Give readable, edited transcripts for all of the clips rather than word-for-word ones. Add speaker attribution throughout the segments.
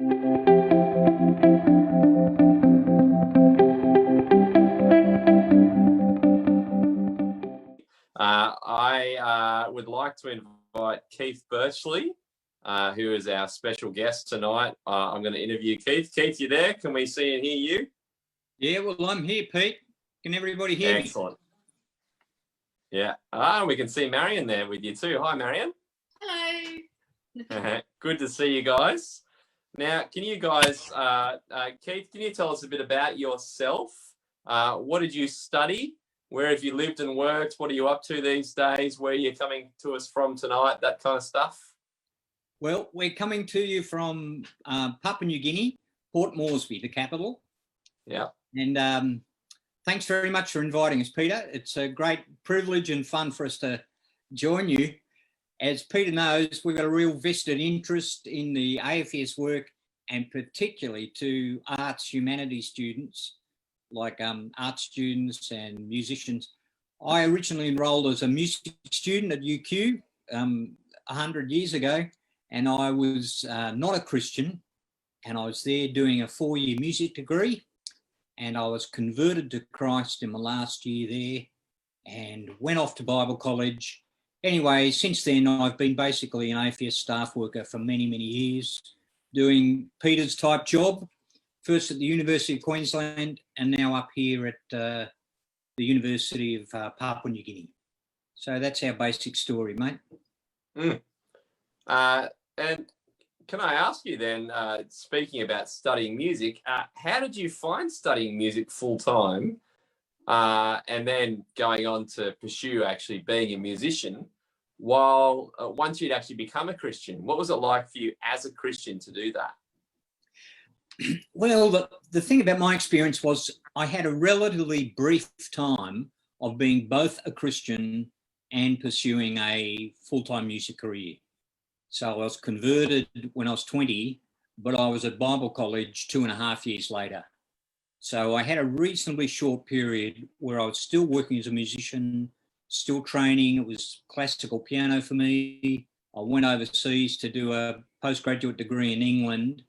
Speaker 1: I would like to invite Keith Birchley, who is our special guest tonight. I'm going to interview Keith. Keith, you there? Can we see and hear you?
Speaker 2: Yeah, well, I'm here, Pete. Can everybody hear me?
Speaker 1: Excellent. Yeah. We can see Marion there with you too. Hi, Marion.
Speaker 3: Hello.
Speaker 1: Good to see you guys. Now, can you guys, Keith, can you tell us a bit about yourself? What did you study? Where have you lived and worked? What are you up to these days? Where are you coming to us from tonight? That kind of stuff.
Speaker 2: Well, we're coming to you from Papua New Guinea, Port Moresby, the capital.
Speaker 1: Yeah.
Speaker 2: And thanks very much for inviting us, Peter. It's a great privilege and fun for us to join you. As Peter knows, we've got a real vested interest in the AFS work, and particularly to arts humanities students, like art students and musicians. I originally enrolled as a music student at UQ 100 years ago, and I was not a Christian, and I was there doing a 4-year music degree, and I was converted to Christ in my last year there and went off to Bible college. Anyway, since then, I've been basically an AFS staff worker for many, many years, doing Peter's type job, first at the University of Queensland and now up here at the University of Papua New Guinea. So that's our basic story, mate.
Speaker 1: And can I ask you then, speaking about studying music, how did you find studying music full-time and then going on to pursue actually being a musician while once you'd actually become a Christian? What was it like for you as a Christian to do that?
Speaker 2: Well, the thing about my experience was I had a relatively brief time of being both a Christian and pursuing a full-time music career. So I was converted when I was 20, but I was at Bible college 2.5 years later. So I had a reasonably short period where I was still working as a musician, still training. It was classical piano for me. I went overseas to do a postgraduate degree in England,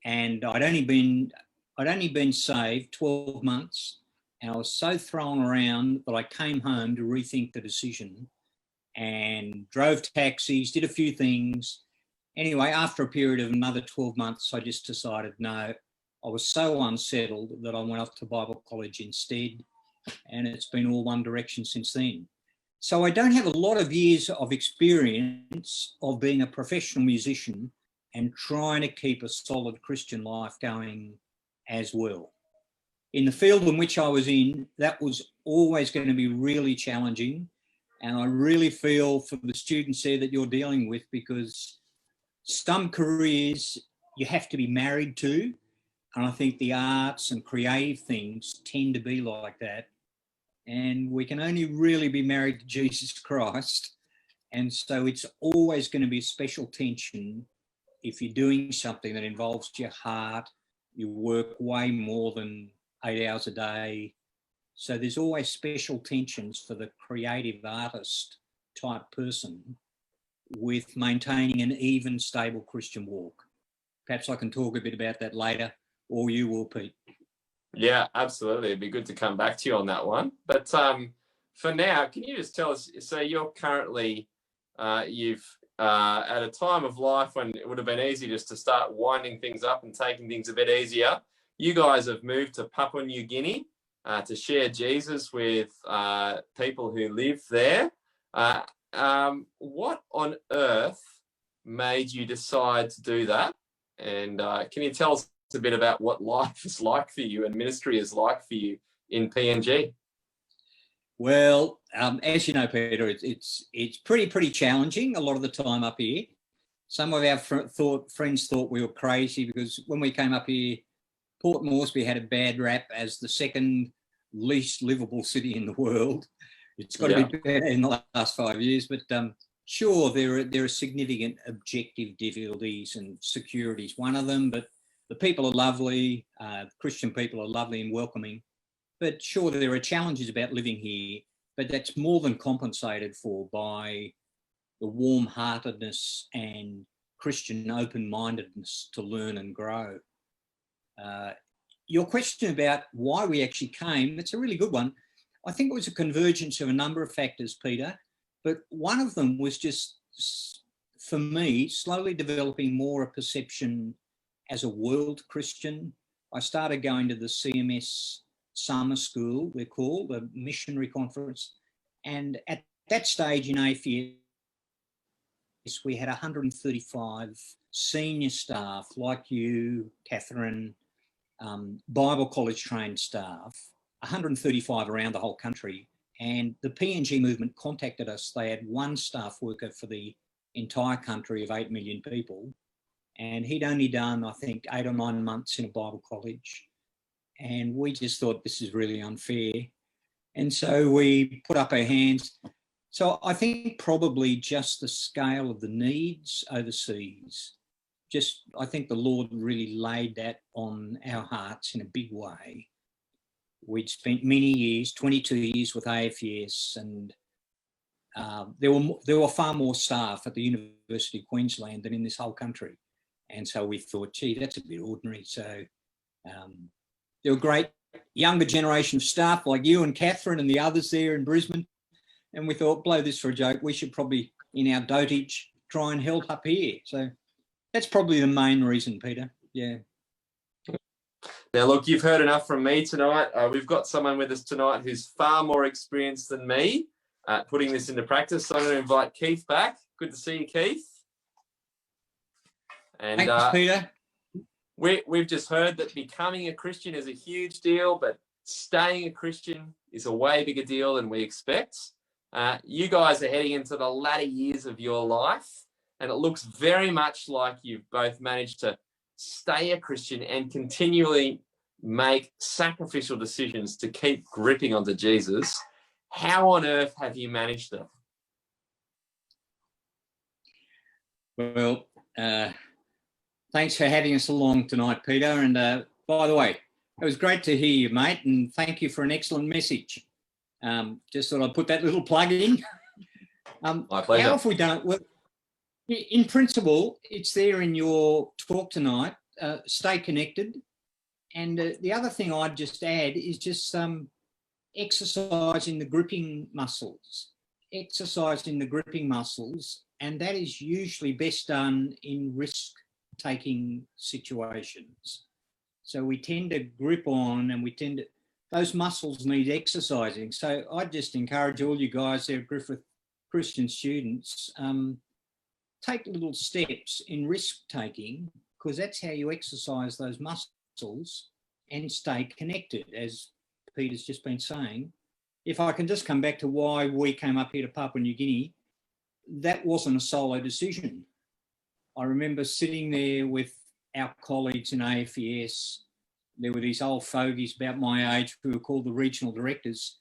Speaker 2: and I'd only been saved 12 months, and I was so thrown around that I came home to rethink the decision and drove taxis, did a few things. Anyway, after a period of another 12 months, I just decided, no, I was so unsettled that I went off to Bible college instead, and it's been all one direction since then. So I don't have a lot of years of experience of being a professional musician and trying to keep a solid Christian life going as well. In the field in which I was in, that was always going to be really challenging. And I really feel for the students there that you're dealing with, because some careers you have to be married to. And I think the arts and creative things tend to be like that. And we can only really be married to Jesus Christ. And so it's always going to be a special tension if you're doing something that involves your heart. You work way more than 8 hours a day. So there's always special tensions for the creative artist type person with maintaining an even, stable Christian walk. Perhaps I can talk a bit about that later, or you will, Pete.
Speaker 1: Yeah, absolutely. It'd be good to come back to you on that one. But for now, can you just tell us, so you're currently, you've at a time of life when it would have been easy just to start winding things up and taking things a bit easier, you guys have moved to Papua New Guinea to share Jesus with people who live there. What on earth made you decide to do that? And can you tell us a bit about what life is like for you and ministry is like for you in PNG?
Speaker 2: Well, as you know, Peter, it's pretty challenging a lot of the time up here. Some of our friends thought we were crazy because when we came up here, Port Moresby had a bad rap as the second least livable city in the world. It's got to be better in the last 5 years, but sure, there are significant objective difficulties, and security is one of them, but the people are lovely, Christian people are lovely and welcoming. But sure, there are challenges about living here, but that's more than compensated for by the warm-heartedness and Christian open-mindedness to learn and grow. Your question about why we actually came, it's a really good one. I think it was a convergence of a number of factors, Peter, but one of them was just, for me, slowly developing more a perception as a world Christian. I started going to the CMS summer school, we're called, the missionary conference. And at that stage in AFS, we had 135 senior staff like you, Catherine, Bible college trained staff, 135 around the whole country. And the PNG movement contacted us. They had one staff worker for the entire country of 8 million people. And he'd only done, I think, 8 or 9 months in a Bible college. And we just thought this is really unfair. And so we put up our hands. So I think probably just the scale of the needs overseas, I think the Lord really laid that on our hearts in a big way. We'd spent many years, 22 years with AFS, and there were far more staff at the University of Queensland than in this whole country. And so we thought, gee, that's a bit ordinary. So there were great younger generation of staff like you and Catherine and the others there in Brisbane. And we thought, blow this for a joke, we should probably, in our dotage, try and help up here. So that's probably the main reason, Peter. Yeah.
Speaker 1: Now, look, you've heard enough from me tonight. We've got someone with us tonight who's far more experienced than me putting this into practice. So I'm going to invite Keith back. Good to see you, Keith. And
Speaker 2: thanks, Peter.
Speaker 1: We've just heard that becoming a Christian is a huge deal, but staying a Christian is a way bigger deal than we expect. You guys are heading into the latter years of your life, and it looks very much like you've both managed to stay a Christian and continually make sacrificial decisions to keep gripping onto Jesus. How on earth have you managed them?
Speaker 2: Well, thanks for having us along tonight, Peter. And by the way, it was great to hear you, mate, and thank you for an excellent message. Just thought I'd put that little plug in.
Speaker 1: My pleasure.
Speaker 2: How have we done it? Well, in principle, it's there in your talk tonight. Stay connected. And the other thing I'd just add is just exercising the gripping muscles. Exercising the gripping muscles, and that is usually best done in risk-taking situations. So we tend to grip on, and those muscles need exercising. So I just encourage all you guys there at Griffith Christian students, take little steps in risk-taking, because that's how you exercise those muscles and stay connected, as Peter's just been saying. If I can just come back to why we came up here to Papua New Guinea, that wasn't a solo decision. I remember sitting there with our colleagues in AFES. There were these old fogies about my age who were called the regional directors,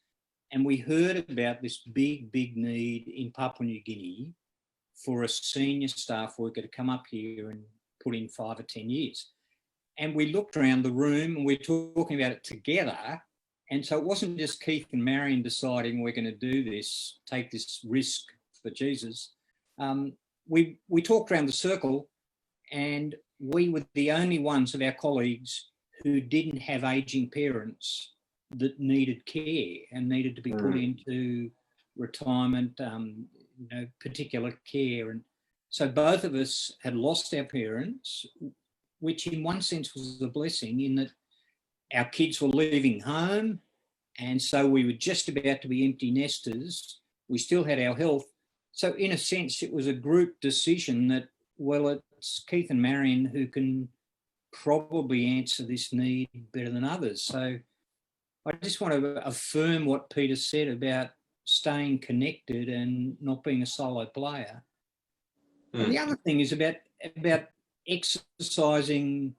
Speaker 2: and we heard about this big, big need in Papua New Guinea for a senior staff worker to come up here and put in 5 or 10 years. And we looked around the room and we were talking about it together. And so it wasn't just Keith and Marion deciding we're going to do this, take this risk for Jesus. We talked around the circle, and we were the only ones of our colleagues who didn't have ageing parents that needed care and needed to be put into retirement, particular care. And so both of us had lost our parents, which in one sense was a blessing in that our kids were leaving home, and so we were just about to be empty nesters. We still had our health. So in a sense, it was a group decision that, well, it's Keith and Marion who can probably answer this need better than others. So I just want to affirm what Peter said about staying connected and not being a solo player. And the other thing is about exercising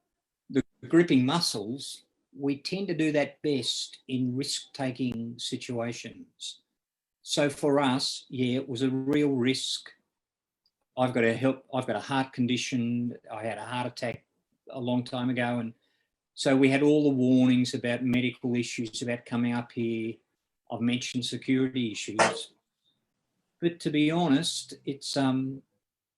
Speaker 2: the gripping muscles. We tend to do that best in risk-taking situations. So for us, yeah, it was a real risk. I've got a heart condition. I had a heart attack a long time ago. And so we had all the warnings about medical issues about coming up here. I've mentioned security issues. But to be honest, it's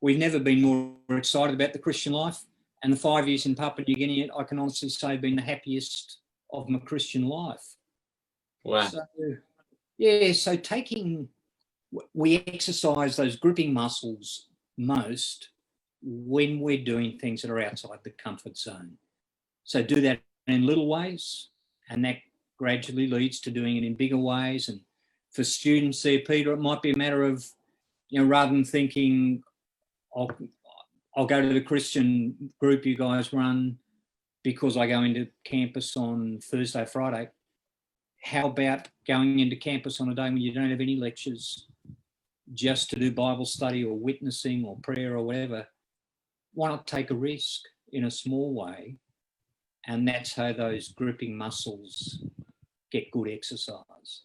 Speaker 2: we've never been more excited about the Christian life. And the 5 years in Papua New Guinea, I can honestly say, have been the happiest of my Christian life.
Speaker 1: Wow.
Speaker 2: So, yeah, so we exercise those gripping muscles most when we're doing things that are outside the comfort zone. So do that in little ways, and that gradually leads to doing it in bigger ways. And for students there, Peter, it might be a matter of, rather than thinking, I'll go to the Christian group you guys run because I go into campus on Thursday, Friday. How about going into campus on a day when you don't have any lectures, just to do Bible study or witnessing or prayer or whatever? Why not take a risk in a small way? And that's how those gripping muscles get good exercise.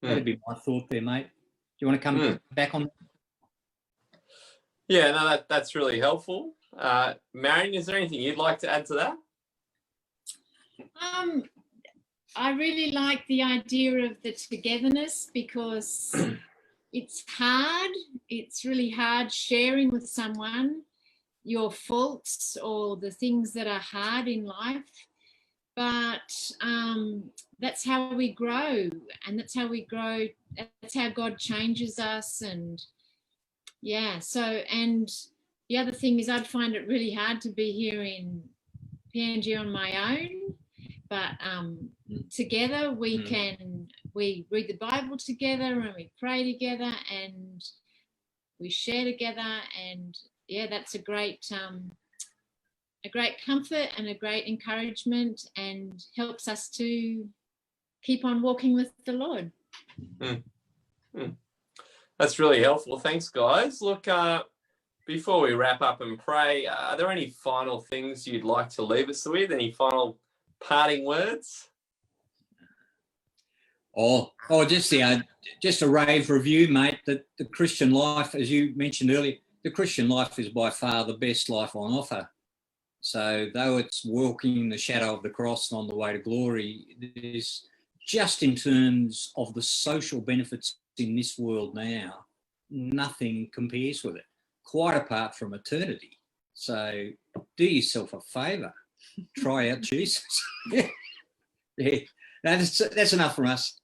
Speaker 2: That'd be my thought there, mate. Do you want to come back on?
Speaker 1: Yeah, no, that's really helpful. Marion, is there anything you'd like to add to that?
Speaker 3: I really like the idea of the togetherness, because it's hard. It's really hard sharing with someone your faults or the things that are hard in life. But that's how we grow, and that's how we grow. That's how God changes us. And yeah, so, and the other thing is, I'd find it really hard to be here in PNG on my own, but together we read the Bible together, and we pray together, and we share together. And yeah, that's a great comfort and a great encouragement, and helps us to keep on walking with the Lord.
Speaker 1: That's really helpful. Thanks, guys. Look, before we wrap up and pray, are there any final things you'd like to leave us with? Any final parting words?
Speaker 2: Just a rave review, mate, that the Christian life, as you mentioned earlier, the Christian life is by far the best life on offer. So though it's walking in the shadow of the cross and on the way to glory, there's, just in terms of the social benefits in this world now, nothing compares with it, quite apart from eternity. So do yourself a favour, try out Jesus. Yeah. That's enough from us.